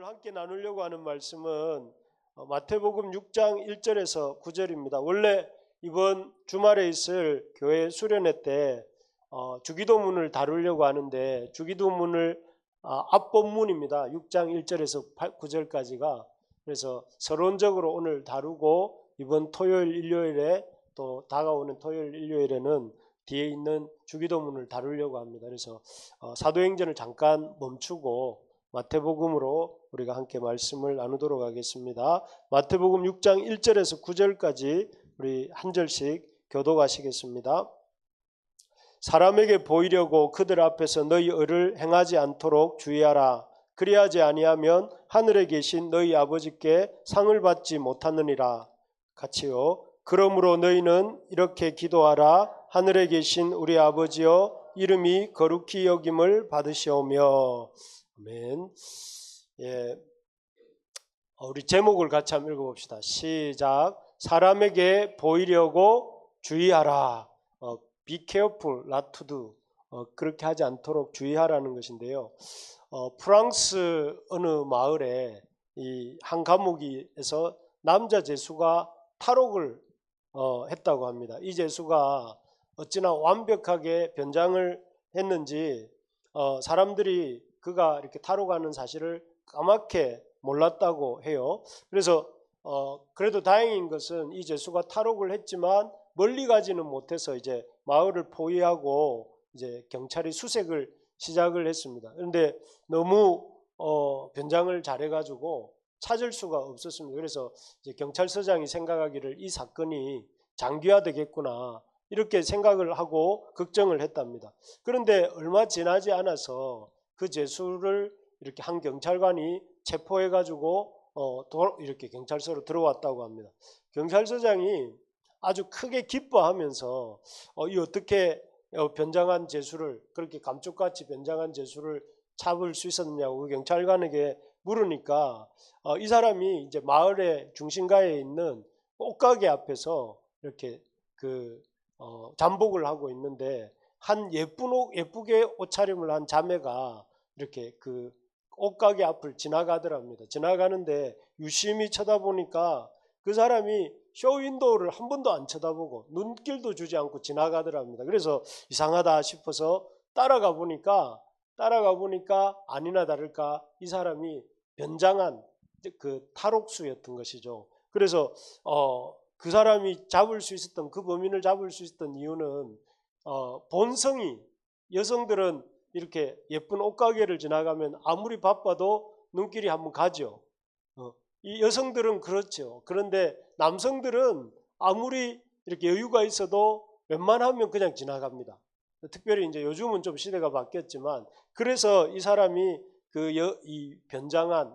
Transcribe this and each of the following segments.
함께 나누려고 하는 말씀은 마태복음 6장 1절에서 9절입니다. 원래 이번 주말에 있을 교회 수련회 때 주기도문을 다루려고 하는데 주기도문을 앞본문입니다. 6장 1절에서 9절까지가. 그래서 서론적으로 오늘 다루고 이번 토요일 일요일에 또 다가오는 토요일 일요일에는 뒤에 있는 주기도문을 다루려고 합니다. 그래서 사도행전을 잠깐 멈추고 마태복음으로 우리가 함께 말씀을 나누도록 하겠습니다. 마태복음 6장 1절에서 9절까지 우리 한 절씩 교독하시겠습니다. 사람에게 보이려고 그들 앞에서 너희 의를 행하지 않도록 주의하라. 그리하지 아니하면 하늘에 계신 너희 아버지께 상을 받지 못하느니라. 같이요. 그러므로 너희는 이렇게 기도하라. 하늘에 계신 우리 아버지여, 이름이 거룩히 여김을 받으시오며. 아멘. 예, 우리 제목을 같이 한번 읽어봅시다. 시작. 사람에게 보이려고 주의하라. Be careful not to do. 그렇게 하지 않도록 주의하라는 것인데요. 프랑스 어느 마을에 이 한 감옥에서 남자 죄수가 탈옥을 했다고 합니다. 이 죄수가 어찌나 완벽하게 변장을 했는지 사람들이 그가 이렇게 탈옥하는 사실을 까맣게 몰랐다고 해요. 그래서 그래도 다행인 것은 이 죄수가 탈옥을 했지만 멀리 가지는 못해서 이제 마을을 포위하고 이제 경찰이 수색을 시작을 했습니다. 그런데 너무 변장을 잘해가지고 찾을 수가 없었습니다. 그래서 이제 경찰서장이 생각하기를 이 사건이 장기화되겠구나 이렇게 생각을 하고 걱정을 했답니다. 그런데 얼마 지나지 않아서 그 죄수를 이렇게 한 경찰관이 체포해가지고 이렇게 경찰서로 들어왔다고 합니다. 경찰서장이 아주 크게 기뻐하면서 이 어떻게 변장한 죄수를 그렇게 감쪽같이 변장한 죄수를 잡을 수 있었느냐고 그 경찰관에게 물으니까 이 사람이 이제 마을의 중심가에 있는 옷가게 앞에서 이렇게 잠복을 하고 있는데 한 예쁘게 옷차림을 한 자매가 이렇게 그 옷가게 앞을 지나가더랍니다. 지나가는데 유심히 쳐다보니까 그 사람이 쇼윈도우를 한 번도 안 쳐다보고 눈길도 주지 않고 지나가더랍니다. 그래서 이상하다 싶어서 따라가 보니까 아니나 다를까 이 사람이 변장한 그 탈옥수였던 것이죠. 그래서 그 사람이 잡을 수 있었던 그 범인을 잡을 수 있었던 이유는 본성이 여성들은 이렇게 예쁜 옷가게를 지나가면 아무리 바빠도 눈길이 한번 가죠. 이 여성들은 그렇죠. 그런데 남성들은 아무리 이렇게 여유가 있어도 웬만하면 그냥 지나갑니다. 특별히 이제 요즘은 좀 시대가 바뀌었지만 그래서 이 사람이 이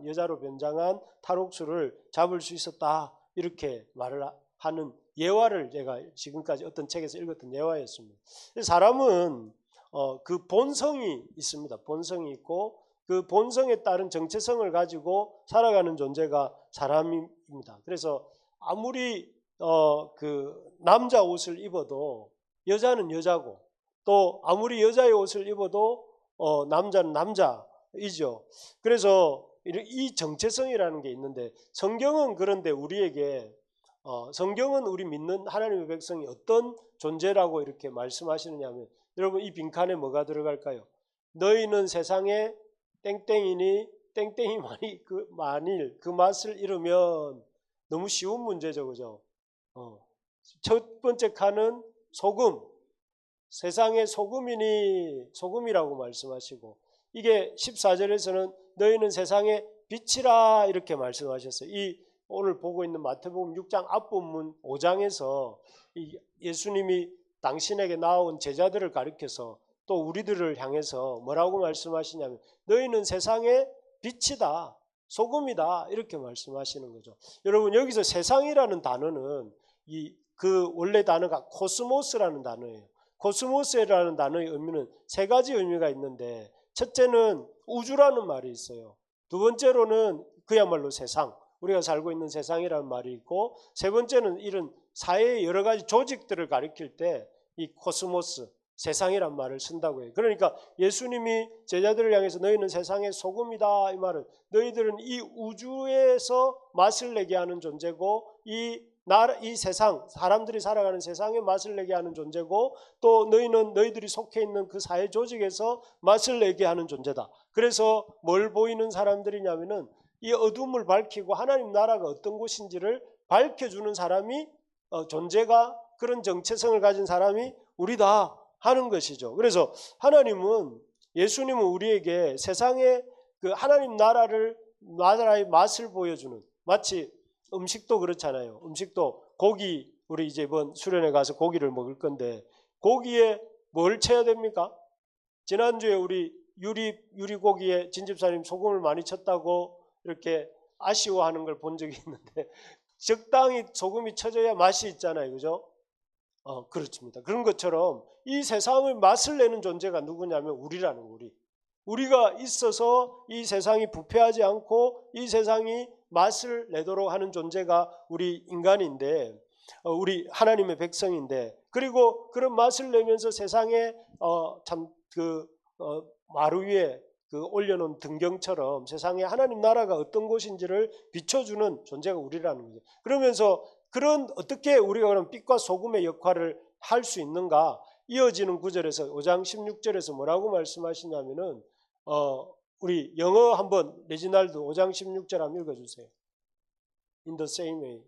여자로 변장한 탈옥수를 잡을 수 있었다 이렇게 말을 하는 예화를 제가 지금까지 어떤 책에서 읽었던 예화였습니다. 사람은 그 본성이 있습니다. 본성이 있고 그 본성에 따른 정체성을 가지고 살아가는 존재가 사람입니다. 그래서 아무리 그 남자 옷을 입어도 여자는 여자고 또 아무리 여자의 옷을 입어도 남자는 남자이죠. 그래서 이 정체성이라는 게 있는데 성경은 그런데 우리에게 성경은 우리 믿는 하나님의 백성이 어떤 존재라고 이렇게 말씀하시느냐 하면 여러분 이 빈칸에 뭐가 들어갈까요? 너희는 세상에 땡땡이니 땡땡이 만일 그 맛을 잃으면 너무 쉬운 문제죠. 그죠? 첫 번째 칸은 소금. 세상의 소금이니 소금이라고 말씀하시고 이게 14절에서는 너희는 세상의 빛이라 이렇게 말씀하셨어요. 이 오늘 보고 있는 마태복음 6장 앞본문 5장에서 예수님이 당신에게 나온 제자들을 가리켜서 또 우리들을 향해서 뭐라고 말씀하시냐면 너희는 세상의 빛이다, 소금이다 이렇게 말씀하시는 거죠. 여러분 여기서 세상이라는 단어는 그 원래 단어가 코스모스라는 단어예요. 코스모스라는 단어의 의미는 세 가지 의미가 있는데 첫째는 우주라는 말이 있어요. 두 번째로는 그야말로 세상, 우리가 살고 있는 세상이라는 말이 있고 세 번째는 이런 사회의 여러 가지 조직들을 가리킬 때 이 코스모스, 세상이란 말을 쓴다고 해요. 그러니까 예수님이 제자들을 향해서 너희는 세상의 소금이다 이 말은 너희들은 이 우주에서 맛을 내게 하는 존재고 이 세상 사람들이 살아가는 세상에 맛을 내게 하는 존재고 또 너희는 너희들이 속해 있는 그 사회 조직에서 맛을 내게 하는 존재다. 그래서 뭘 보이는 사람들이냐면은 이 어둠을 밝히고 하나님 나라가 어떤 곳인지를 밝혀주는 사람이 존재가 그런 정체성을 가진 사람이 우리다 하는 것이죠. 그래서 하나님은 예수님은 우리에게 세상의 그 하나님 나라의 맛을 보여주는 마치 음식도 그렇잖아요. 음식도 고기 우리 이제 이번 수련회 가서 고기를 먹을 건데 고기에 뭘 쳐야 됩니까? 지난주에 우리 유리고기에 진집사님 소금을 많이 쳤다고 이렇게 아쉬워하는 걸 본 적이 있는데 적당히 소금이 쳐져야 맛이 있잖아요. 그죠? 그렇습니다. 그런 것처럼 이 세상의 맛을 내는 존재가 누구냐면 우리라는 우리가 있어서 이 세상이 부패하지 않고 이 세상이 맛을 내도록 하는 존재가 우리 인간인데 우리 하나님의 백성인데 그리고 그런 맛을 내면서 세상에 마루 위에 그 올려놓은 등경처럼 세상에 하나님 나라가 어떤 곳인지를 비춰주는 존재가 우리라는 거죠. 그러면서 그런 어떻게 우리가 그런 빛과 소금의 역할을 할 수 있는가 이어지는 구절에서 5장 16절에서 뭐라고 말씀하시냐면은 우리 영어 한번 레지날드 5장 16절 한번 읽어주세요. In the same way.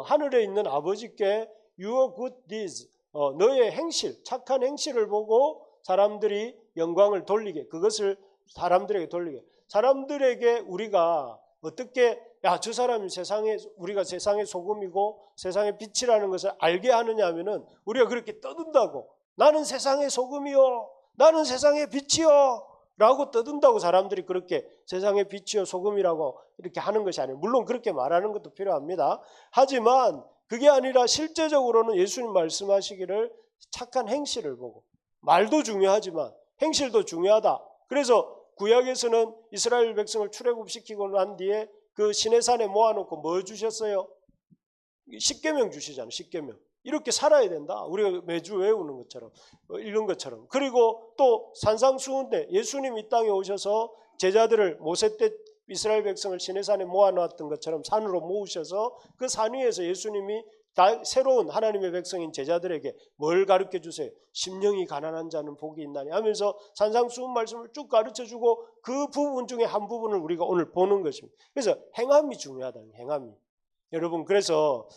하늘에 있는 아버지께 your good deeds 너의 행실 착한 행실을 보고 사람들이 영광을 돌리게 그것을 사람들에게 돌리게 사람들에게 우리가 어떻게 저 사람이 우리가 세상의 소금이고 세상의 빛이라는 것을 알게 하느냐 하면은 우리가 그렇게 떠든다고 나는 세상의 소금이요 나는 세상의 빛이요 라고 떠든다고 사람들이 그렇게 세상의 빛이요 소금이라고 이렇게 하는 것이 아니에요. 물론 그렇게 말하는 것도 필요합니다. 하지만 그게 아니라 실제적으로는 예수님 말씀하시기를 착한 행실을 보고 말도 중요하지만 행실도 중요하다. 그래서 구약에서는 이스라엘 백성을 출애굽시키고 난 뒤에 그 시내산에 모아놓고 뭐 주셨어요? 십계명 주시잖아요. 십계명. 이렇게 살아야 된다. 우리가 매주 외우는 것처럼 이런 것처럼. 그리고 또 산상수훈 때 예수님 이 땅에 오셔서 제자들을 모세 때 이스라엘 백성을 시내산에 모아놨던 것처럼 산으로 모으셔서 그 산 위에서 예수님이 새로운 하나님의 백성인 제자들에게 뭘 가르쳐 주세요? 심령이 가난한 자는 복이 있나니 하면서 산상수훈 말씀을 쭉 가르쳐주고 그 부분 중에 한 부분을 우리가 오늘 보는 것입니다. 그래서 행함이 중요하다. 행함이. 여러분 그래서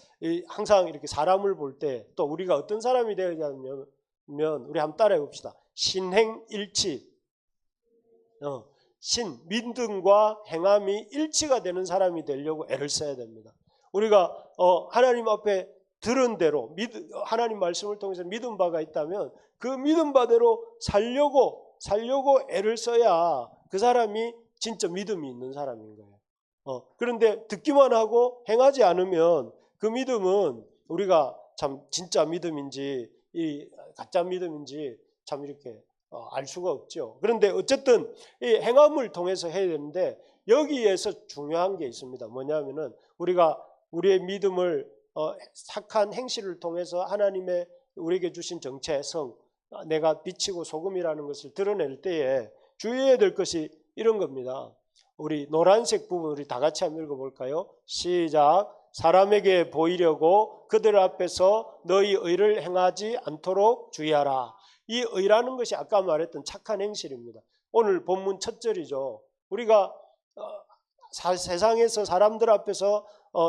항상 이렇게 사람을 볼 때 또 우리가 어떤 사람이 되냐면 우리 한번 따라해 봅시다. 신행일치 믿음과 행함이 일치가 되는 사람이 되려고 애를 써야 됩니다. 우리가 하나님 앞에 들은 대로 하나님 말씀을 통해서 믿은 바가 있다면 그 믿은 바대로 살려고 애를 써야 그 사람이 진짜 믿음이 있는 사람인 거예요. 그런데 듣기만 하고 행하지 않으면 그 믿음은 우리가 참 진짜 믿음인지 이 가짜 믿음인지 참 이렇게 알 수가 없죠. 그런데 어쨌든 이 행함을 통해서 해야 되는데 여기에서 중요한 게 있습니다. 뭐냐면은 우리의 믿음을 착한 행실을 통해서 하나님의 우리에게 주신 정체성 내가 빛이고 소금이라는 것을 드러낼 때에 주의해야 될 것이 이런 겁니다. 우리 노란색 부분 우리 다 같이 한번 읽어볼까요? 시작. 사람에게 보이려고 그들 앞에서 너희 의를 행하지 않도록 주의하라. 이 의라는 것이 아까 말했던 착한 행실입니다. 오늘 본문 첫 절이죠. 우리가 세상에서 사람들 앞에서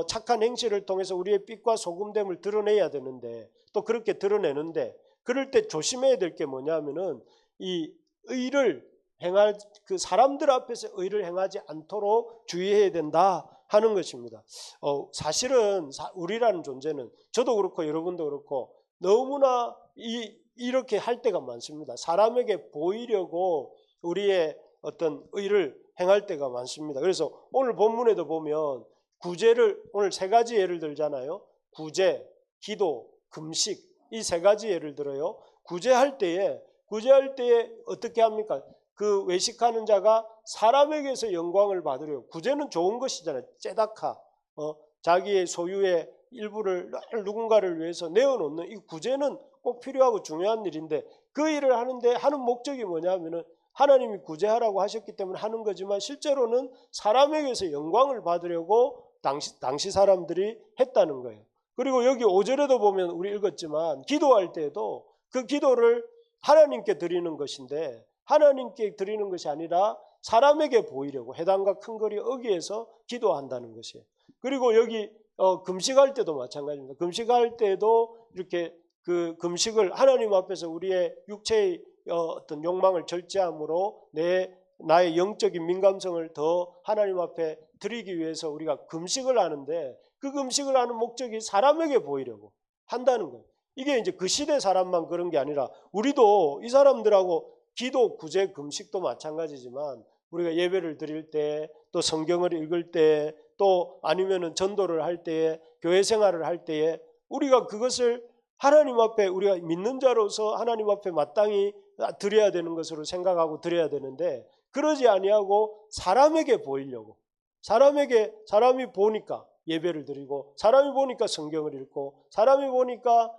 착한 행실을 통해서 우리의 빛과 소금됨을 드러내야 되는데 또 그렇게 드러내는데 그럴 때 조심해야 될 게 뭐냐면은 이 의를 행할 그 사람들 앞에서 의를 행하지 않도록 주의해야 된다 하는 것입니다. 사실은 우리라는 존재는 저도 그렇고 여러분도 그렇고 너무나 이렇게 할 때가 많습니다. 사람에게 보이려고 우리의 어떤 의를 행할 때가 많습니다. 그래서 오늘 본문에도 보면 구제를 오늘 세 가지 예를 들잖아요. 구제, 기도, 금식 이 세 가지 예를 들어요. 구제할 때에 어떻게 합니까? 그 외식하는 자가 사람에게서 영광을 받으려고. 구제는 좋은 것이잖아요. 째다카. 자기의 소유의 일부를 누군가를 위해서 내어놓는 이 구제는 꼭 필요하고 중요한 일인데, 그 일을 하는데 하는 목적이 뭐냐면은 하나님이 구제하라고 하셨기 때문에 하는 거지만 실제로는 사람에게서 영광을 받으려고 당시 사람들이 했다는 거예요. 그리고 여기 5절에도 보면 우리 읽었지만 기도할 때에도 그 기도를 하나님께 드리는 것인데, 하나님께 드리는 것이 아니라 사람에게 보이려고 해당과 큰 거리 어기에서 기도한다는 것이에요. 그리고 여기 금식할 때도 마찬가지입니다. 금식할 때도 이렇게 그 금식을 하나님 앞에서 우리의 육체의 어떤 욕망을 절제함으로 나의 영적인 민감성을 더 하나님 앞에 드리기 위해서 우리가 금식을 하는데, 그 금식을 하는 목적이 사람에게 보이려고 한다는 거예요. 이게 이제 그 시대 사람만 그런 게 아니라 우리도 이 사람들하고 기도, 구제, 금식도 마찬가지지만 우리가 예배를 드릴 때, 또 성경을 읽을 때, 또 아니면은 전도를 할 때에, 교회 생활을 할 때에 우리가 그것을 하나님 앞에 우리가 믿는 자로서 하나님 앞에 마땅히 드려야 되는 것으로 생각하고 드려야 되는데, 그러지 아니하고 사람에게 보이려고, 사람이 보니까 예배를 드리고, 사람이 보니까 성경을 읽고, 사람이 보니까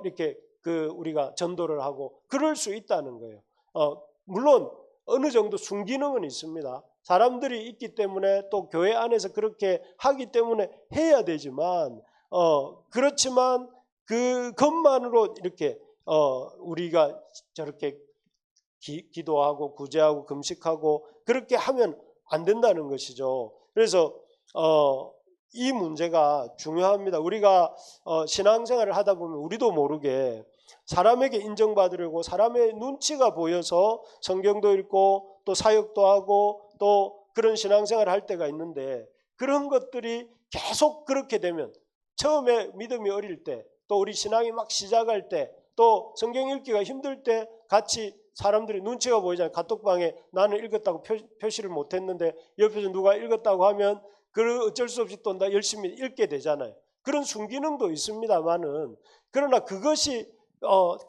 이렇게 우리가 전도를 하고 그럴 수 있다는 거예요. 물론 어느 정도 순기능은 있습니다. 사람들이 있기 때문에 또 교회 안에서 그렇게 하기 때문에 해야 되지만 그렇지만 그것만으로 이렇게 우리가 저렇게 기도하고 구제하고 금식하고 그렇게 하면 안 된다는 것이죠. 그래서 이 문제가 중요합니다. 우리가 신앙생활을 하다 보면 우리도 모르게 사람에게 인정받으려고 사람의 눈치가 보여서 성경도 읽고 또 사역도 하고 또 그런 신앙생활을 할 때가 있는데, 그런 것들이 계속 그렇게 되면 처음에 믿음이 어릴 때, 또 우리 신앙이 막 시작할 때, 또 성경 읽기가 힘들 때 같이 사람들이 눈치가 보이잖아요. 카톡방에 나는 읽었다고 표시를 못했는데 옆에서 누가 읽었다고 하면 그 어쩔 수 없이 또 나 열심히 읽게 되잖아요. 그런 순기능도 있습니다만은, 그러나 그것이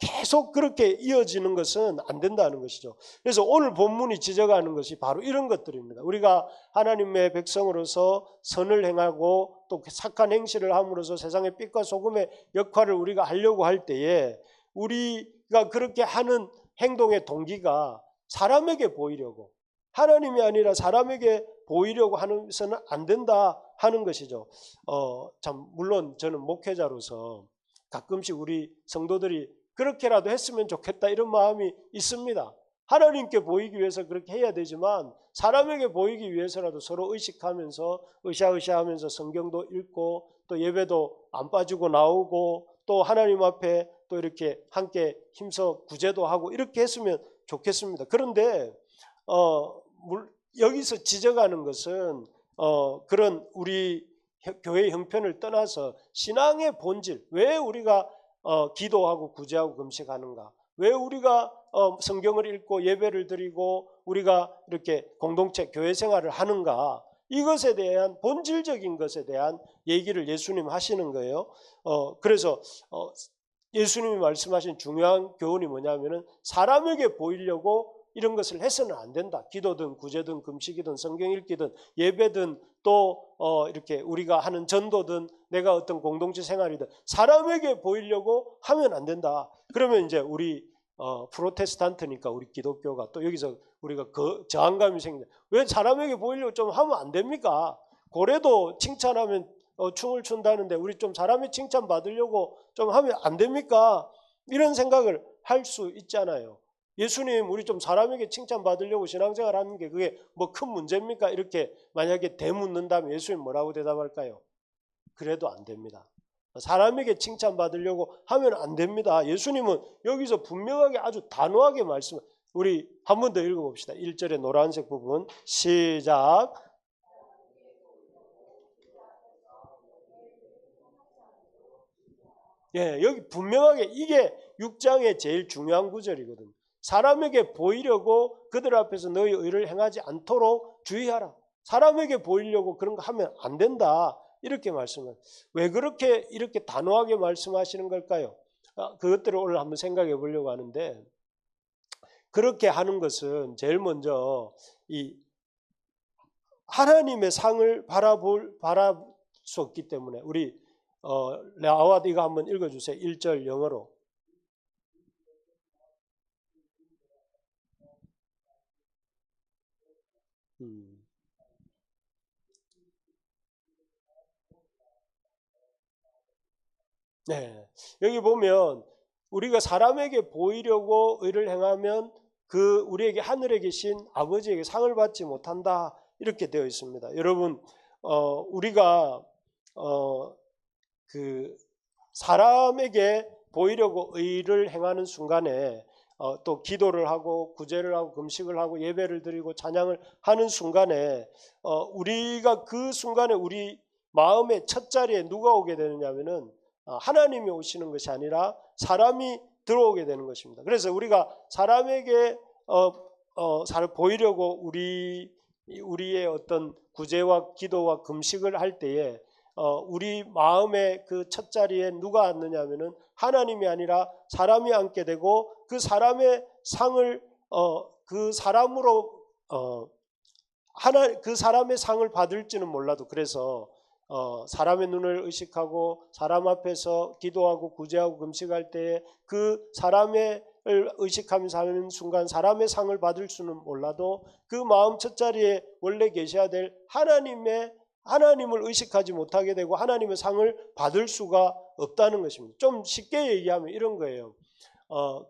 계속 그렇게 이어지는 것은 안 된다는 것이죠. 그래서 오늘 본문이 지적하는 것이 바로 이런 것들입니다. 우리가 하나님의 백성으로서 선을 행하고 또 착한 행실을 함으로써 세상의 빛과 소금의 역할을 우리가 하려고 할 때에 우리가 그렇게 하는 행동의 동기가 사람에게 보이려고, 하나님이 아니라 사람에게 보이려고 하는 것은 안 된다 하는 것이죠. 참 물론 저는 목회자로서 가끔씩 우리 성도들이 그렇게라도 했으면 좋겠다 이런 마음이 있습니다. 하나님께 보이기 위해서 그렇게 해야 되지만 사람에게 보이기 위해서라도 서로 의식하면서 으쌰으쌰하면서 성경도 읽고 또 예배도 안 빠지고 나오고 또 하나님 앞에 또 이렇게 함께 힘써 구제도 하고 이렇게 했으면 좋겠습니다. 그런데 여기서 지적하는 것은 그런 우리 교회 형편을 떠나서 신앙의 본질, 왜 우리가 기도하고 구제하고 금식하는가, 왜 우리가 성경을 읽고 예배를 드리고 우리가 이렇게 공동체 교회 생활을 하는가, 이것에 대한 본질적인 것에 대한 얘기를 예수님 하시는 거예요. 그래서 예수님이 말씀하신 중요한 교훈이 뭐냐면은 사람에게 보이려고 이런 것을 해서는 안 된다. 기도든 구제든 금식이든 성경 읽기든 예배든 또 이렇게 우리가 하는 전도든 내가 어떤 공동체 생활이든 사람에게 보이려고 하면 안 된다. 그러면 이제 우리 프로테스탄트니까 우리 기독교가 또 여기서 우리가 저항감이 생긴다. 왜 사람에게 보이려고 좀 하면 안 됩니까? 고래도 칭찬하면 춤을 춘다는데 우리 좀 사람의 칭찬 받으려고 좀 하면 안 됩니까? 이런 생각을 할 수 있잖아요. 예수님 우리 좀 사람에게 칭찬 받으려고 신앙생활 하는 게 그게 뭐 큰 문제입니까? 이렇게 만약에 되묻는다면 예수님 뭐라고 대답할까요? 그래도 안 됩니다. 사람에게 칭찬 받으려고 하면 안 됩니다. 예수님은 여기서 분명하게 아주 단호하게 우리 한 번 더 읽어봅시다. 1절의 노란색 부분 시작. 예, 여기 분명하게 이게 6장의 제일 중요한 구절이거든요. 사람에게 보이려고 그들 앞에서 너희 의를 행하지 않도록 주의하라. 사람에게 보이려고 그런 거 하면 안 된다. 이렇게 말씀을. 왜 그렇게 이렇게 단호하게 말씀하시는 걸까요? 그것들을 오늘 한번 생각해 보려고 하는데, 그렇게 하는 것은 제일 먼저 이 하나님의 상을 바라볼 수 없기 때문에 우리 라와드 이거 한번 읽어주세요. 1절 영어로. 네, 여기 보면 우리가 사람에게 보이려고 의를 행하면 그 우리에게 하늘에 계신 아버지에게 상을 받지 못한다 이렇게 되어 있습니다. 여러분 우리가 그 사람에게 보이려고 의를 행하는 순간에 또 기도를 하고 구제를 하고 금식을 하고 예배를 드리고 찬양을 하는 순간에 우리가 그 순간에 우리 마음의 첫 자리에 누가 오게 되느냐면은 하나님이 오시는 것이 아니라 사람이 들어오게 되는 것입니다. 그래서 우리가 사람에게 보이려고 우리의 어떤 구제와 기도와 금식을 할 때에 우리 마음의 그 첫 자리에 누가 앉느냐면은 하나님이 아니라 사람이 앉게 되고 그 사람의 상을 그 사람으로 그 사람의 상을 받을지는 몰라도 그래서 사람의 눈을 의식하고 사람 앞에서 기도하고 구제하고 금식할 때에 그 사람의 의식하면서 하는 순간 사람의 상을 받을 수는 몰라도 그 마음 첫 자리에 원래 계셔야 될 하나님을 의식하지 못하게 되고 하나님의 상을 받을 수가 없다는 것입니다. 좀 쉽게 얘기하면 이런 거예요.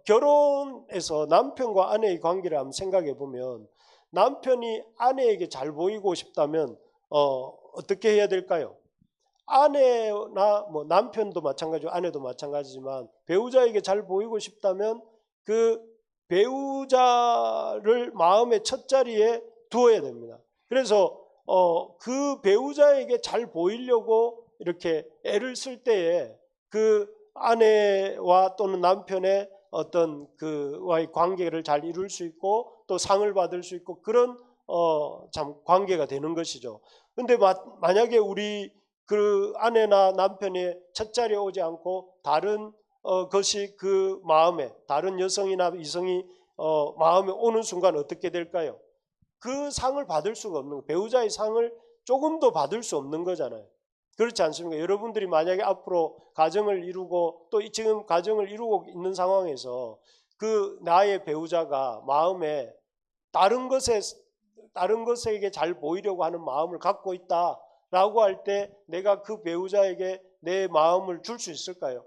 결혼에서 남편과 아내의 관계를 한번 생각해 보면 남편이 아내에게 잘 보이고 싶다면 어떻게 해야 될까요? 아내나 뭐 남편도 마찬가지고 아내도 마찬가지지만 배우자에게 잘 보이고 싶다면 그 배우자를 마음의 첫 자리에 두어야 됩니다. 그래서 그 배우자에게 잘 보이려고 이렇게 애를 쓸 때에 그 아내와 또는 남편의 어떤 그와의 관계를 잘 이룰 수 있고 또 상을 받을 수 있고 그런 참 관계가 되는 것이죠. 근데 만약에 우리 그 아내나 남편이 첫 자리에 오지 않고 다른 것이 그 마음에 다른 여성이나 이성이 마음에 오는 순간 어떻게 될까요? 그 상을 받을 수가 없는 거예요. 배우자의 상을 조금도 받을 수 없는 거잖아요. 그렇지 않습니까? 여러분들이 만약에 앞으로 가정을 이루고 또 지금 가정을 이루고 있는 상황에서 그 나의 배우자가 마음에 다른 것에게 잘 보이려고 하는 마음을 갖고 있다라고 할 때 내가 그 배우자에게 내 마음을 줄 수 있을까요?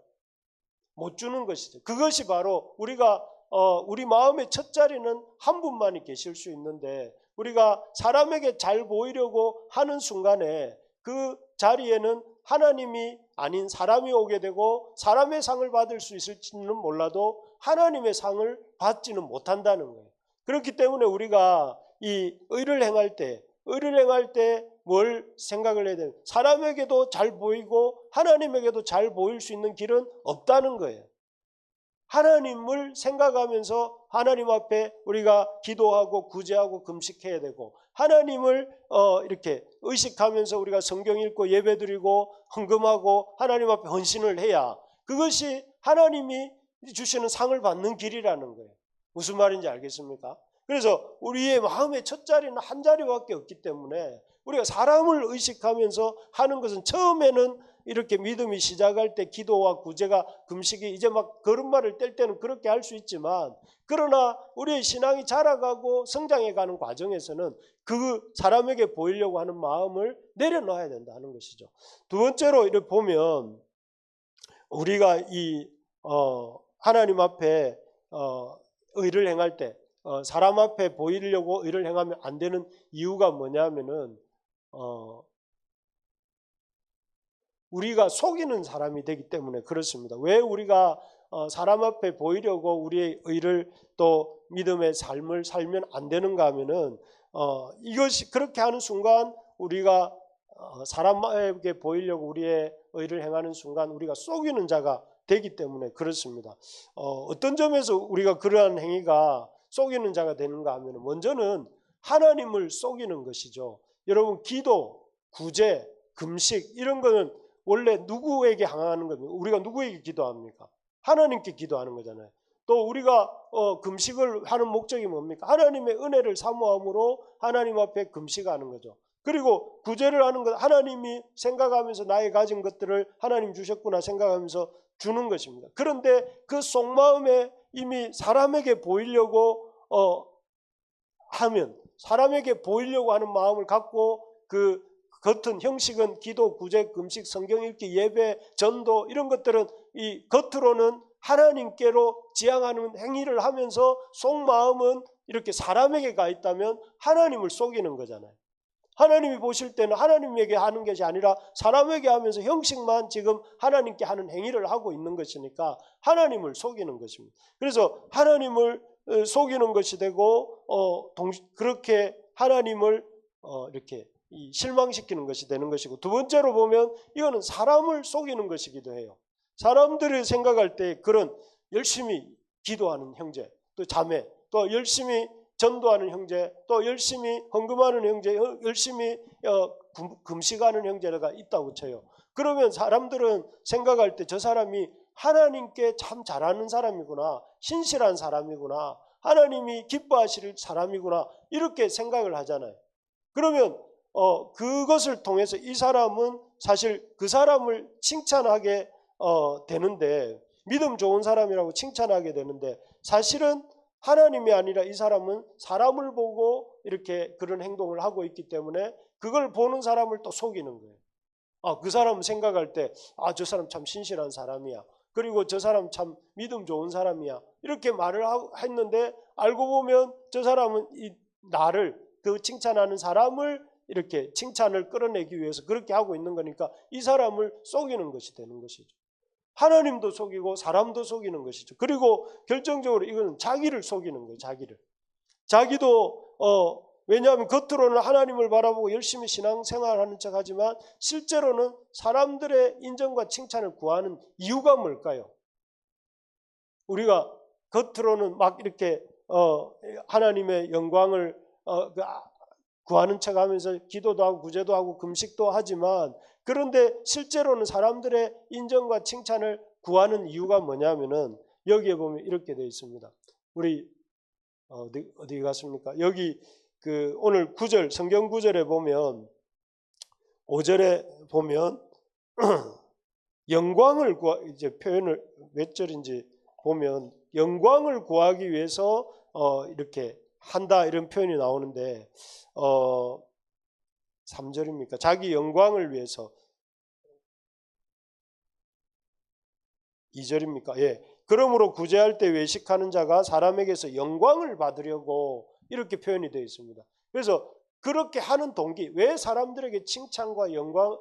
못 주는 것이죠. 그것이 바로 우리 마음의 첫 자리는 한 분만이 계실 수 있는데 우리가 사람에게 잘 보이려고 하는 순간에 그 자리에는 하나님이 아닌 사람이 오게 되고 사람의 상을 받을 수 있을지는 몰라도 하나님의 상을 받지는 못한다는 거예요. 그렇기 때문에 우리가 이 의를 행할 때 뭘 생각을 해야 되는 사람에게도 잘 보이고 하나님에게도 잘 보일 수 있는 길은 없다는 거예요. 하나님을 생각하면서 하나님 앞에 우리가 기도하고 구제하고 금식해야 되고 하나님을 이렇게 의식하면서 우리가 성경 읽고 예배드리고 헌금하고 하나님 앞에 헌신을 해야 그것이 하나님이 주시는 상을 받는 길이라는 거예요. 무슨 말인지 알겠습니까? 그래서 우리의 마음의 첫 자리는 한 자리밖에 없기 때문에 우리가 사람을 의식하면서 하는 것은 처음에는 이렇게 믿음이 시작할 때 기도와 구제가 금식이 이제 막 걸음마를 뗄 때는 그렇게 할 수 있지만 그러나 우리의 신앙이 자라가고 성장해가는 과정에서는 그 사람에게 보이려고 하는 마음을 내려놔야 된다는 것이죠. 두 번째로 이렇게 보면 우리가 이 하나님 앞에 의를 행할 때 사람 앞에 보이려고 의를 행하면 안 되는 이유가 뭐냐면은 우리가 속이는 사람이 되기 때문에 그렇습니다. 왜 우리가 사람 앞에 보이려고 우리의 의를 또 믿음의 삶을 살면 안 되는가 하면은 이것이 그렇게 하는 순간 우리가 사람에게 보이려고 우리의 의를 행하는 순간 우리가 속이는 자가 되기 때문에 그렇습니다. 어떤 점에서 우리가 그러한 행위가 속이는 자가 되는가 하면 먼저는 하나님을 속이는 것이죠. 여러분 기도, 구제, 금식 이런 거는 원래 누구에게 향하는 겁니까? 우리가 누구에게 기도합니까? 하나님께 기도하는 거잖아요. 또 우리가 금식을 하는 목적이 뭡니까? 하나님의 은혜를 사모함으로 하나님 앞에 금식하는 거죠. 그리고 구제를 하는 것, 하나님이 생각하면서 나의 가진 것들을 하나님 주셨구나 생각하면서 주는 것입니다. 그런데 그 속마음에 이미 사람에게 보이려고 하면, 사람에게 보이려고 하는 마음을 갖고 그 겉은 형식은 기도, 구제, 금식, 성경 읽기, 예배, 전도 이런 것들은 이 겉으로는 하나님께로 지향하는 행위를 하면서 속마음은 이렇게 사람에게 가 있다면 하나님을 속이는 거잖아요. 하나님이 보실 때는 하나님에게 하는 것이 아니라 사람에게 하면서 형식만 지금 하나님께 하는 행위를 하고 있는 것이니까 하나님을 속이는 것입니다. 그래서 하나님을 속이는 것이 되고 그렇게 하나님을 이렇게 실망시키는 것이 되는 것이고, 두 번째로 보면 이거는 사람을 속이는 것이기도 해요. 사람들이 생각할 때 그런 열심히 기도하는 형제, 또 자매, 또 열심히 전도하는 형제, 또 열심히 헌금하는 형제, 열심히 금식하는 형제가 있다고 쳐요. 그러면 사람들은 생각할 때 저 사람이 하나님께 참 잘하는 사람이구나, 신실한 사람이구나, 하나님이 기뻐하실 사람이구나 이렇게 생각을 하잖아요. 그러면 그것을 통해서 이 사람은 사실 그 사람을 칭찬하게 되는데, 믿음 좋은 사람이라고 칭찬하게 되는데, 사실은 하나님이 아니라 이 사람은 사람을 보고 이렇게 그런 행동을 하고 있기 때문에 그걸 보는 사람을 또 속이는 거예요. 그 사람 생각할 때 저 사람 참 신실한 사람이야, 그리고 저 사람 참 믿음 좋은 사람이야 이렇게 말을 했는데, 알고 보면 저 사람은 나를, 그 칭찬하는 사람을 이렇게 칭찬을 끌어내기 위해서 그렇게 하고 있는 거니까 이 사람을 속이는 것이 되는 것이죠. 하나님도 속이고 사람도 속이는 것이죠. 그리고 결정적으로 이거는 자기를 속이는 거예요. 자기도 왜냐하면 겉으로는 하나님을 바라보고 열심히 신앙생활하는 척하지만 실제로는 사람들의 인정과 칭찬을 구하는 이유가 뭘까요? 우리가 겉으로는 막 이렇게 하나님의 영광을 구하는 척하면서 기도도 하고 구제도 하고 금식도 하지만, 그런데 실제로는 사람들의 인정과 칭찬을 구하는 이유가 뭐냐면은 여기에 보면 이렇게 되어 있습니다. 우리 어디 갔습니까? 여기 그 오늘 9절 성경 9절에 보면 5절에 보면 영광을 이제 표현을 몇 절인지 보면 영광을 구하기 위해서 이렇게 한다 이런 표현이 나오는데 3절입니까? 자기 영광을 위해서. 2절입니까? 예. 그러므로 구제할 때 외식하는 자가 사람에게서 영광을 받으려고 이렇게 표현이 되어 있습니다. 그래서 그렇게 하는 동기, 왜 사람들에게 칭찬과 영광,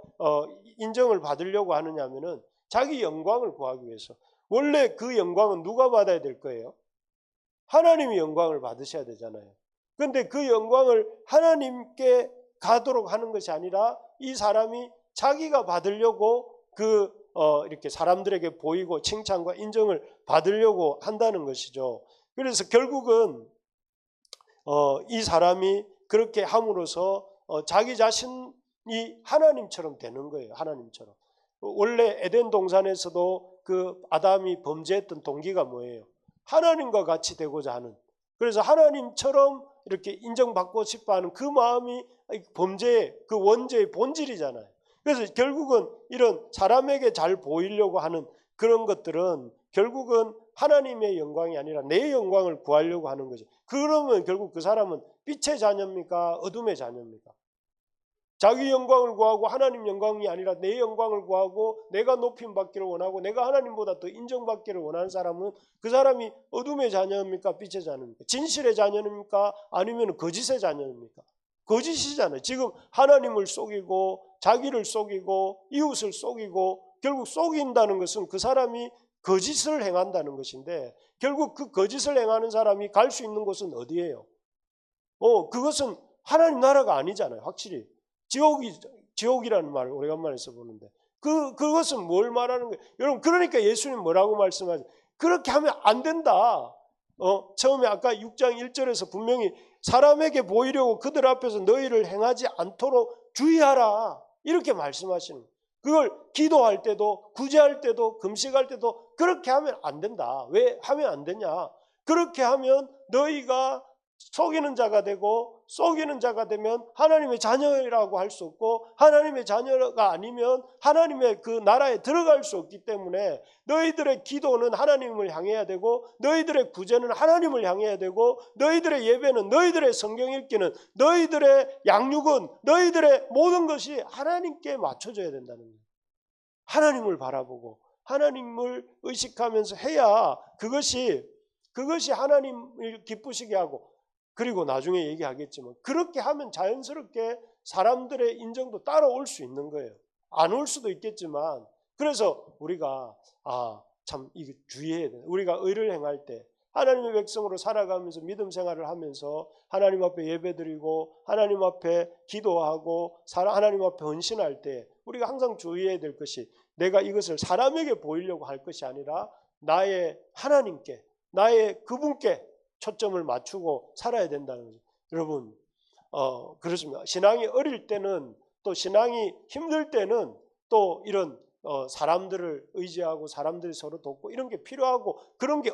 인정을 받으려고 하느냐면은 자기 영광을 구하기 위해서. 원래 그 영광은 누가 받아야 될 거예요? 하나님이 영광을 받으셔야 되잖아요. 그런데 그 영광을 하나님께 가도록 하는 것이 아니라 이 사람이 자기가 받으려고 이렇게 사람들에게 보이고 칭찬과 인정을 받으려고 한다는 것이죠. 그래서 결국은 이 사람이 그렇게 함으로써 자기 자신이 하나님처럼 되는 거예요. 하나님처럼. 원래 에덴 동산에서도 그 아담이 범죄했던 동기가 뭐예요? 하나님과 같이 되고자 하는, 그래서 하나님처럼 이렇게 인정받고 싶어하는 그 마음이 범죄의 그 원죄의 본질이잖아요. 그래서 결국은 이런 사람에게 잘 보이려고 하는 그런 것들은 결국은 하나님의 영광이 아니라 내 영광을 구하려고 하는 거죠. 그러면 결국 그 사람은 빛의 자녀입니까? 어둠의 자녀입니까? 자기 영광을 구하고 하나님 영광이 아니라 내 영광을 구하고 내가 높임 받기를 원하고 내가 하나님보다 더 인정받기를 원하는 사람은 그 사람이 어둠의 자녀입니까? 빛의 자녀입니까? 진실의 자녀입니까? 아니면 거짓의 자녀입니까? 거짓이잖아요. 지금 하나님을 속이고 자기를 속이고 이웃을 속이고, 결국 속인다는 것은 그 사람이 거짓을 행한다는 것인데, 결국 그 거짓을 행하는 사람이 갈 수 있는 곳은 어디예요? 그것은 하나님 나라가 아니잖아요. 확실히 지옥이라는 말을 오래간만에 써보는데 그것은 뭘 말하는 거예요? 여러분, 그러니까 예수님 뭐라고 말씀하죠? 그렇게 하면 안 된다. 처음에 아까 6장 1절에서 분명히 사람에게 보이려고 그들 앞에서 너희를 행하지 않도록 주의하라 이렇게 말씀하시는 거예요. 그걸 기도할 때도, 구제할 때도, 금식할 때도 그렇게 하면 안 된다. 왜 하면 안 되냐? 그렇게 하면 너희가 속이는 자가 되고, 속이는 자가 되면 하나님의 자녀라고 할 수 없고, 하나님의 자녀가 아니면 하나님의 그 나라에 들어갈 수 없기 때문에 너희들의 기도는 하나님을 향해야 되고, 너희들의 구제는 하나님을 향해야 되고, 너희들의 예배는, 너희들의 성경 읽기는, 너희들의 양육은, 너희들의 모든 것이 하나님께 맞춰져야 된다는 거예요. 하나님을 바라보고 하나님을 의식하면서 해야 그것이 하나님을 기쁘시게 하고, 그리고 나중에 얘기하겠지만 그렇게 하면 자연스럽게 사람들의 인정도 따라올 수 있는 거예요. 안 올 수도 있겠지만, 그래서 우리가 참 이거 주의해야 돼요. 우리가 의를 행할 때, 하나님의 백성으로 살아가면서 믿음 생활을 하면서 하나님 앞에 예배드리고 하나님 앞에 기도하고 하나님 앞에 헌신할 때 우리가 항상 주의해야 될 것이, 내가 이것을 사람에게 보이려고 할 것이 아니라 나의 하나님께, 나의 그분께 초점을 맞추고 살아야 된다는 거죠. 여러분, 그렇습니다. 신앙이 어릴 때는, 또 신앙이 힘들 때는 또 이런 사람들을 의지하고 사람들이 서로 돕고 이런 게 필요하고, 그런 게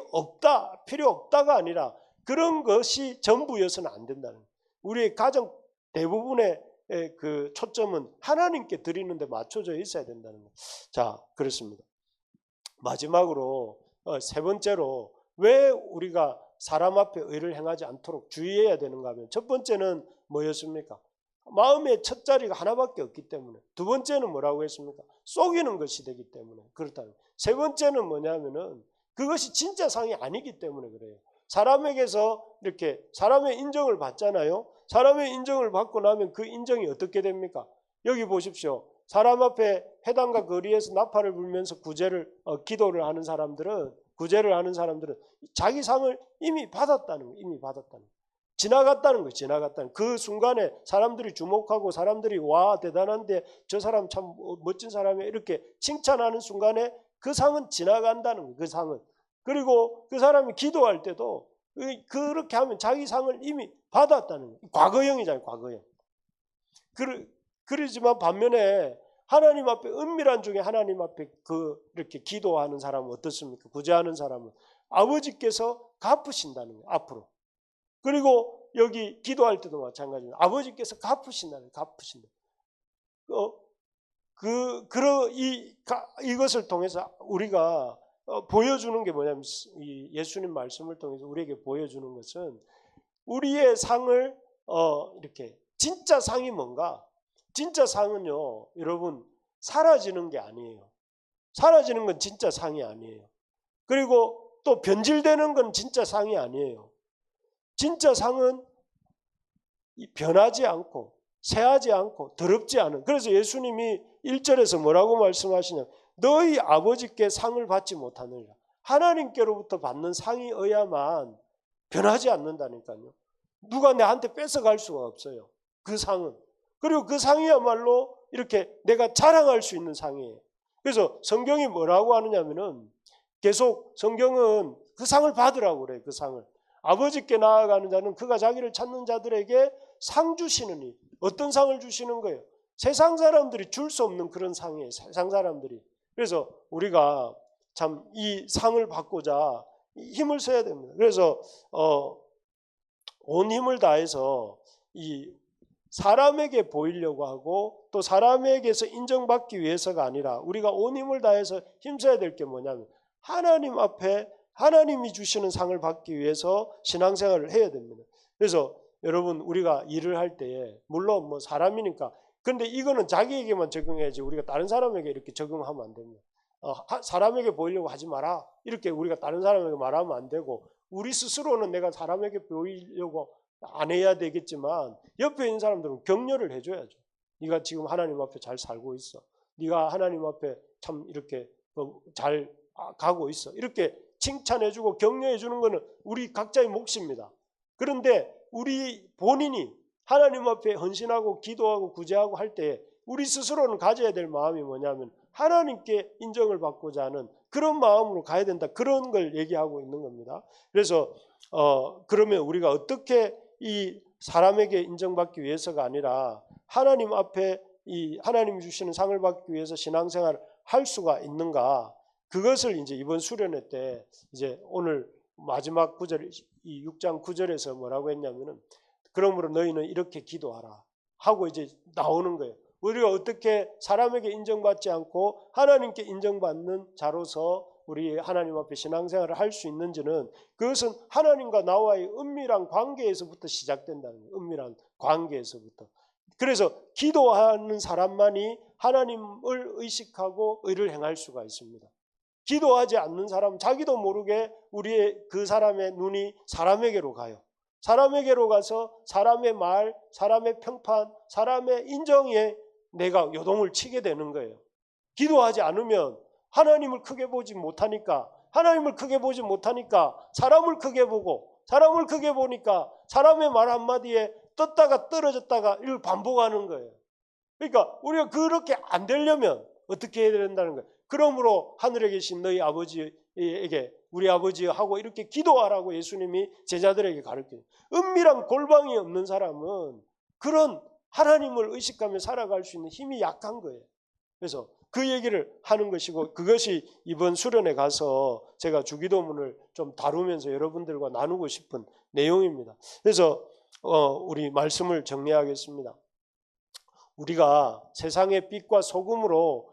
필요 없다가 아니라 그런 것이 전부여서는 안 된다는 거예요. 우리의 가장 대부분의 그 초점은 하나님께 드리는 데 맞춰져 있어야 된다는 거예요. 자, 그렇습니다. 마지막으로 세 번째로 왜 우리가 사람 앞에 의를 행하지 않도록 주의해야 되는가 하면, 첫 번째는 뭐였습니까? 마음의 첫 자리가 하나밖에 없기 때문에. 두 번째는 뭐라고 했습니까? 속이는 것이 되기 때문에 그렇다는. 세 번째는 뭐냐면은 그것이 진짜 상이 아니기 때문에 그래요. 사람에게서 이렇게 사람의 인정을 받잖아요. 사람의 인정을 받고 나면 그 인정이 어떻게 됩니까? 여기 보십시오. 사람 앞에 회당과 거리에서 나팔을 불면서 기도를 하는 사람들은, 구제를 하는 사람들은 자기 상을 이미 받았다는 거예요. 이미 받았다는 거예요. 지나갔다는 거예요. 지나갔다는 거예요. 그 순간에 사람들이 주목하고 사람들이 와 대단한데 저 사람 참 멋진 사람이야 이렇게 칭찬하는 순간에 그 상은 지나간다는 거예요. 그 상은. 그리고 그 사람이 기도할 때도 그렇게 하면 자기 상을 이미 받았다는 거예요. 과거형이잖아요. 과거형. 그러지만 반면에 하나님 앞에, 은밀한 중에 하나님 앞에 이렇게 기도하는 사람은 어떻습니까? 구제하는 사람은 아버지께서 갚으신다는 거예요. 앞으로. 그리고 여기 기도할 때도 마찬가지입니다. 아버지께서 갚으신다는 거예요. 갚으신다. 이것을 통해서 우리가 보여주는 게 뭐냐면, 이 예수님 말씀을 통해서 우리에게 보여주는 것은, 우리의 상을 이렇게, 진짜 상이 뭔가? 진짜 상은요, 여러분, 사라지는 게 아니에요. 사라지는 건 진짜 상이 아니에요. 그리고 또 변질되는 건 진짜 상이 아니에요. 진짜 상은 변하지 않고 새하지 않고 더럽지 않은. 그래서 예수님이 1절에서 뭐라고 말씀하시냐, 너희 아버지께 상을 받지 못하느니라. 하나님께로부터 받는 상이어야만 변하지 않는다니까요. 누가 내한테 뺏어갈 수가 없어요. 그 상은. 그리고 그 상이야말로 이렇게 내가 자랑할 수 있는 상이에요. 그래서 성경이 뭐라고 하느냐면은, 계속 성경은 그 상을 받으라고 그래요. 그 상을. 아버지께 나아가는 자는 그가 자기를 찾는 자들에게 상 주시느니. 어떤 상을 주시는 거예요? 세상 사람들이 줄 수 없는 그런 상이에요. 세상 사람들이. 그래서 우리가 참 이 상을 받고자 힘을 써야 됩니다. 그래서 온 힘을 다해서 이 사람에게 보이려고 하고, 또 사람에게서 인정받기 위해서가 아니라 우리가 온 힘을 다해서 힘써야 될 게 뭐냐면, 하나님 앞에 하나님이 주시는 상을 받기 위해서 신앙생활을 해야 됩니다. 그래서 여러분, 우리가 일을 할 때에 물론 뭐 사람이니까, 근데 이거는 자기에게만 적용해야지 우리가 다른 사람에게 이렇게 적용하면 안 됩니다. 사람에게 보이려고 하지 마라 이렇게 우리가 다른 사람에게 말하면 안 되고, 우리 스스로는 내가 사람에게 보이려고 안 해야 되겠지만 옆에 있는 사람들은 격려를 해줘야죠. 네가 지금 하나님 앞에 잘 살고 있어. 네가 하나님 앞에 참 이렇게 잘 가고 있어. 이렇게 칭찬해주고 격려해주는 것은 우리 각자의 몫입니다. 그런데 우리 본인이 하나님 앞에 헌신하고 기도하고 구제하고 할 때 우리 스스로는 가져야 될 마음이 뭐냐면, 하나님께 인정을 받고자 하는 그런 마음으로 가야 된다. 그런 걸 얘기하고 있는 겁니다. 그래서 그러면 우리가 어떻게 이 사람에게 인정받기 위해서가 아니라 하나님 앞에 이 하나님이 주시는 상을 받기 위해서 신앙생활을 할 수가 있는가? 그것을 이제 이번 수련회 때 이제 오늘 마지막 구절 이 6장 9절에서 뭐라고 했냐면은 그러므로 너희는 이렇게 기도하라 하고 이제 나오는 거예요. 우리가 어떻게 사람에게 인정받지 않고 하나님께 인정받는 자로서 우리 하나님 앞에 신앙생활을 할 수 있는지는 그것은 하나님과 나와의 은밀한 관계에서부터 시작된다는 거예요. 은밀한 관계에서부터. 그래서 기도하는 사람만이 하나님을 의식하고 의를 행할 수가 있습니다. 기도하지 않는 사람은 자기도 모르게 우리의 그 사람의 눈이 사람에게로 가요. 사람에게로 가서 사람의 말, 사람의 평판, 사람의 인정에 내가 요동을 치게 되는 거예요. 기도하지 않으면 하나님을 크게 보지 못하니까 사람을 크게 보고 사람을 크게 보니까 사람의 말 한마디에 떴다가 떨어졌다가 이걸 반복하는 거예요. 그러니까 우리가 그렇게 안 되려면 어떻게 해야 된다는 거예요. 그러므로 하늘에 계신 너희 아버지에게 우리 아버지하고 이렇게 기도하라고 예수님이 제자들에게 가르쳐요. 은밀한 골방이 없는 사람은 그런 하나님을 의식하며 살아갈 수 있는 힘이 약한 거예요. 그래서 그 얘기를 하는 것이고 그것이 이번 수련회 가서 제가 주기도문을 좀 다루면서 여러분들과 나누고 싶은 내용입니다. 그래서 우리 말씀을 정리하겠습니다. 우리가 세상의 빛과 소금으로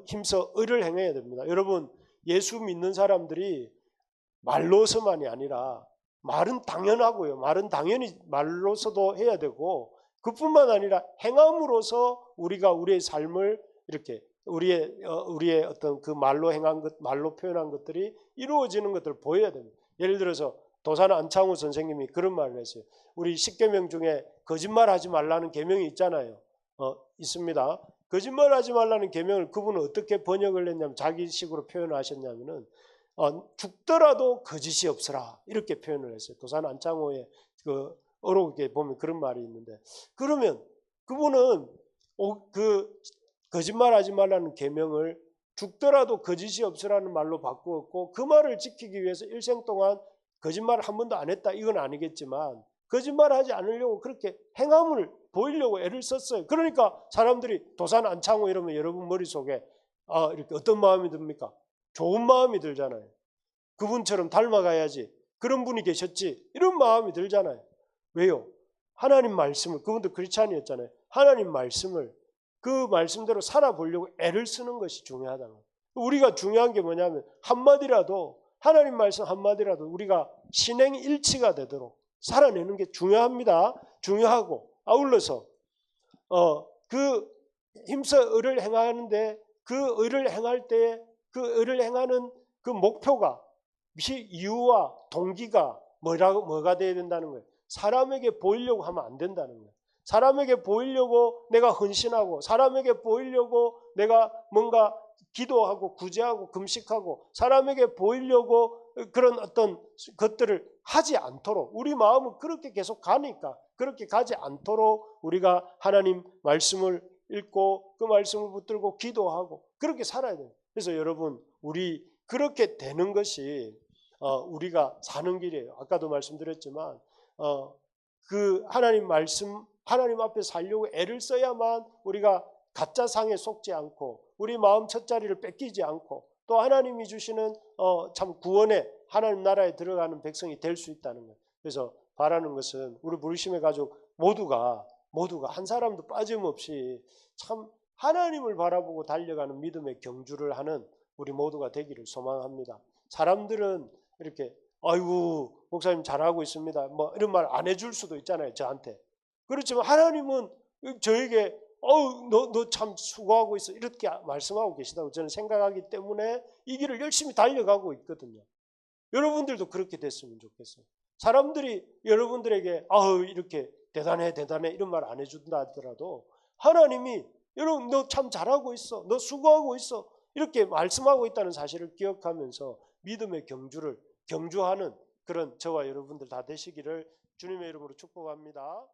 힘써 의를 행해야 됩니다. 여러분 예수 믿는 사람들이 말로서만이 아니라 말은 당연하고요. 말은 당연히 말로서도 해야 되고 그뿐만 아니라 행함으로써 우리가 우리의 삶을 이렇게 우리의 어떤 그 말로 행한 것, 말로 표현한 것들이 이루어지는 것들을 보여야 됩니다. 예를 들어서 도산 안창호 선생님이 그런 말을 했어요. 우리 10계명 중에 거짓말하지 말라는 계명이 있잖아요. 있습니다. 거짓말하지 말라는 계명을 그분은 어떻게 번역을 했냐면 자기식으로 표현을 하셨냐면은 죽더라도 거짓이 없으라 이렇게 표현을 했어요. 도산 안창호의 그 어록에 보면 그런 말이 있는데 그러면 그분은 그 거짓말하지 말라는 계명을 죽더라도 거짓이 없으라는 말로 바꾸었고 그 말을 지키기 위해서 일생 동안 거짓말을 한 번도 안 했다 이건 아니겠지만 거짓말하지 않으려고 그렇게 행함을 보이려고 애를 썼어요. 그러니까 사람들이 도산 안창호 이러면 여러분 머릿속에 이렇게 어떤 마음이 듭니까? 좋은 마음이 들잖아요. 그분처럼 닮아가야지. 그런 분이 계셨지. 이런 마음이 들잖아요. 왜요? 하나님 말씀을 그분도 크리스찬이었잖아요. 하나님 말씀을 그 말씀대로 살아보려고 애를 쓰는 것이 중요하다는 거예요. 우리가 중요한 게 뭐냐면 한마디라도 하나님 말씀 한마디라도 우리가 신행일치가 되도록 살아내는 게 중요합니다. 중요하고 아울러서 그 힘써 의를 행하는데 그 의를 행할 때 그 의를 행하는 그 목표가 이유와 동기가 뭐가 돼야 된다는 거예요. 사람에게 보이려고 하면 안 된다는 거예요. 사람에게 보이려고 내가 헌신하고 사람에게 보이려고 내가 뭔가 기도하고 구제하고 금식하고 사람에게 보이려고 그런 어떤 것들을 하지 않도록 우리 마음은 그렇게 계속 가니까 그렇게 가지 않도록 우리가 하나님 말씀을 읽고 그 말씀을 붙들고 기도하고 그렇게 살아야 돼요. 그래서 여러분 우리 그렇게 되는 것이 우리가 사는 길이에요. 아까도 말씀드렸지만 그 하나님 말씀 하나님 앞에 살려고 애를 써야만 우리가 가짜 상에 속지 않고 우리 마음 첫자리를 뺏기지 않고 또 하나님이 주시는 참 구원의 하나님 나라에 들어가는 백성이 될 수 있다는 거예요. 그래서 바라는 것은 우리 부르심의 가족 모두가 한 사람도 빠짐없이 참 하나님을 바라보고 달려가는 믿음의 경주를 하는 우리 모두가 되기를 소망합니다. 사람들은 이렇게 아이고 목사님 잘하고 있습니다. 뭐 이런 말 안 해줄 수도 있잖아요. 저한테. 그렇지만 하나님은 저에게 너 참 수고하고 있어 이렇게 말씀하고 계시다고 저는 생각하기 때문에 이 길을 열심히 달려가고 있거든요. 여러분들도 그렇게 됐으면 좋겠어요. 사람들이 여러분들에게 이렇게 대단해 이런 말 안 해준다 하더라도 하나님이 여러분 너 참 잘하고 있어 너 수고하고 있어 이렇게 말씀하고 있다는 사실을 기억하면서 믿음의 경주하는 그런 저와 여러분들 다 되시기를 주님의 이름으로 축복합니다.